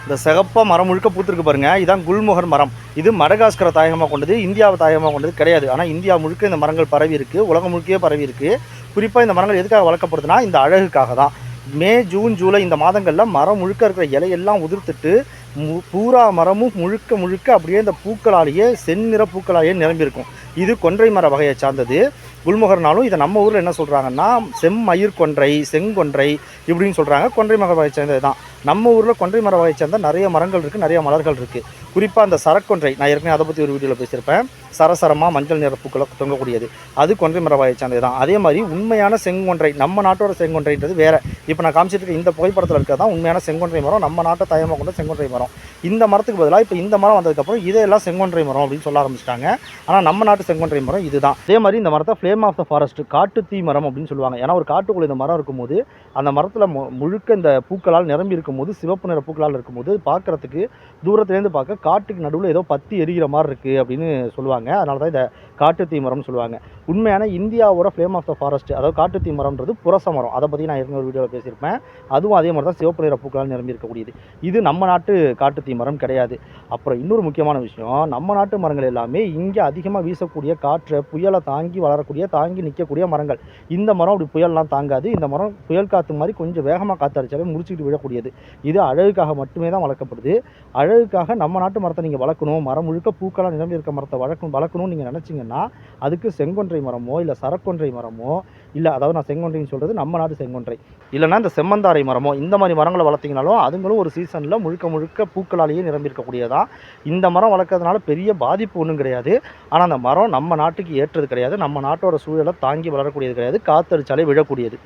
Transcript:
இந்த சிகப்பாக மரம் முழுக்க பூத்திருக்கு பாருங்கள், இதுதான் குல்மோகர் மரம். இது மடகாஸ்கரை தாயகமாக கொண்டது, இந்தியாவை தாயகமாக கொண்டது கிடையாது. ஆனால் இந்தியா முழுக்க இந்த மரங்கள் பரவி இருக்குது, உலகம் முழுக்கே பரவி இருக்குது. குறிப்பாக இந்த மரங்கள் எதுக்காக வளர்க்கப்படுதுன்னா இந்த அழகுக்காக தான். மே, ஜூன், ஜூலை இந்த மாதங்களில் மரம் முழுக்க இருக்கிற இலையெல்லாம் உதிர்த்துட்டு பூரா மரமும் முழுக்க முழுக்க அப்படியே இந்த பூக்களாலேயே செந்நிற பூக்களாலேயே நிரம்பியிருக்கும். இது கொன்றை மர வகையை சார்ந்தது. குல்மோகர்னாலும் இதை நம்ம ஊரில் என்ன சொல்கிறாங்கன்னா செம்மயிர் கொன்றை, செங்கொன்றை இப்படின்னு சொல்கிறாங்க. கொன்றை மர வகை சேர்ந்தது தான். நம்ம ஊரில் கொன்றை மர வகை சேர்ந்த நிறைய மரங்கள் இருக்குது, நிறைய மலர்கள் இருக்குது. குறிப்பாக அந்த சரக்கொன்றை, நான் ஏற்கனவே அதை பற்றி ஒரு வீடியோவில் பேசியிருப்பேன். சரசரமாக மஞ்சள் நிற பூக்களை தொங்கக்கூடியது, அது கொன்றை மர வகை சேர்ந்தது தான். அதே மாதிரி உண்மையான செங்கொன்றை, நம்ம நாட்டோட செங்கொன்றைன்றது வேறு. இப்போ நான் காமிச்சிட்டு இருக்க இந்த புகைப்படத்தில் இருக்கிறது தான் உண்மையான செங்கொன்றை மரம், நம்ம நாட்டை தாயமாக கொண்ட செங்கொன்றை மரம். இந்த மரத்துக்கு பதிலாக இப்போ இந்த மரம் வந்ததுக்கப்புறம் இதெல்லாம் செங்கொன்றை மரம் அப்படின்னு சொல்ல ஆரம்பிச்சிட்டாங்க. ஆனால் நம்ம நாட்டு செங்கொன்றை மரம் இதுதான். அதே மாதிரி இந்த மரத்தை ஃப்ளேம் ஆஃப் த ஃபாரஸ்ட், காட்டு தீ மரம் அப்படின்னு சொல்லுவாங்க. ஏன்னா ஒரு காட்டுக்குள்ள இந்த மரம் இருக்கும்போது அந்த மரத்தில் முழுக்க இந்த பூக்களால் நிரம்பி இருக்கும்போது, சிவப்பு நிற பூக்களால் இருக்கும்போது பார்க்குறதுக்கு தூரத்துலேருந்து பார்க்க காட்டுக்கு நடுவில் ஏதோ பற்றி எரிகிற மாதிரி இருக்குது அப்படின்னு சொல்லுவாங்க. அதனால தான் இதை காட்டு தீ மரம்னு சொல்லுவாங்க. உண்மையான இந்தியாவோட ஃப்ளேம் ஆஃப் த ஃபாரஸ்ட், அதாவது காட்டு தீ மரம்ன்றது புரச மரம். அதை பற்றி நான் ஏற்கனவே ஒரு வீடியோவில் பேசியிருப்பேன். அதுவும் அதே மாதிரி தான் சிவப்பு நிற பூக்களால் நிரம்பி இருக்கக்கூடியது. இது நம்ம நாட்டு காட்டு தீ மரம் கிடையாது. அப்புறம் இன்னொரு முக்கியமான விஷயம், நம்ம நாட்டு மரங்கள் எல்லாமே இங்கே அதிகமாக வீசக்கூடிய காற்றை, புயலை தாங்கி வளரக்கூடிய, தாங்கி நிற்கக்கூடிய மரங்கள். இந்த மரம் அப்படி புயல்லாம் தாங்காது. இந்த மரம் புயல் காற்று மாதிரி கொஞ்சம் வேகமாக காற்று அடித்தாலே முடிச்சுக்கிட்டு விழக்கூடியது. இது அழகுக்காக மட்டுமே தான் வளர்க்கப்படுது. அழகுக்காக நம்ம நாட்டு மரத்தை நீங்கள் வளர்க்கணும், மரம் முழுக்க பூக்களாக நிரம்பி இருக்க மரத்தை வளர்க்கணும்னு நீங்கள் நினச்சிங்கன்னா அதுக்கு செங்கொன்றை மரமோ இல்லை சரக்கொன்றை மரமோ, இல்லை அதாவது நான் செங்கொன்றைன்னு சொல்கிறது நம்ம நாட்டு செங்கொன்றை, இல்லைனா இந்த செம்மந்தாரை மரமோ, இந்த மாதிரி மரங்களை வளர்த்திங்கனாலும் அதுங்களும் ஒரு சீசனில் முழுக்க முழுக்க பூக்களாலேயே நிரம்பியிருக்கக்கூடியதான். இந்த மரம் வளர்க்கறதுனால பெரிய பாதிப்பு ஒன்றும் கிடையாது. ஆனால் அந்த மரம் நம்ம நாட்டுக்கு ஏற்றது கிடையாது, நம்ம நாட்டோட சூழலை தாங்கி வளரக்கூடியது கிடையாது, காற்றடிச்சாலே விழக்கூடியது.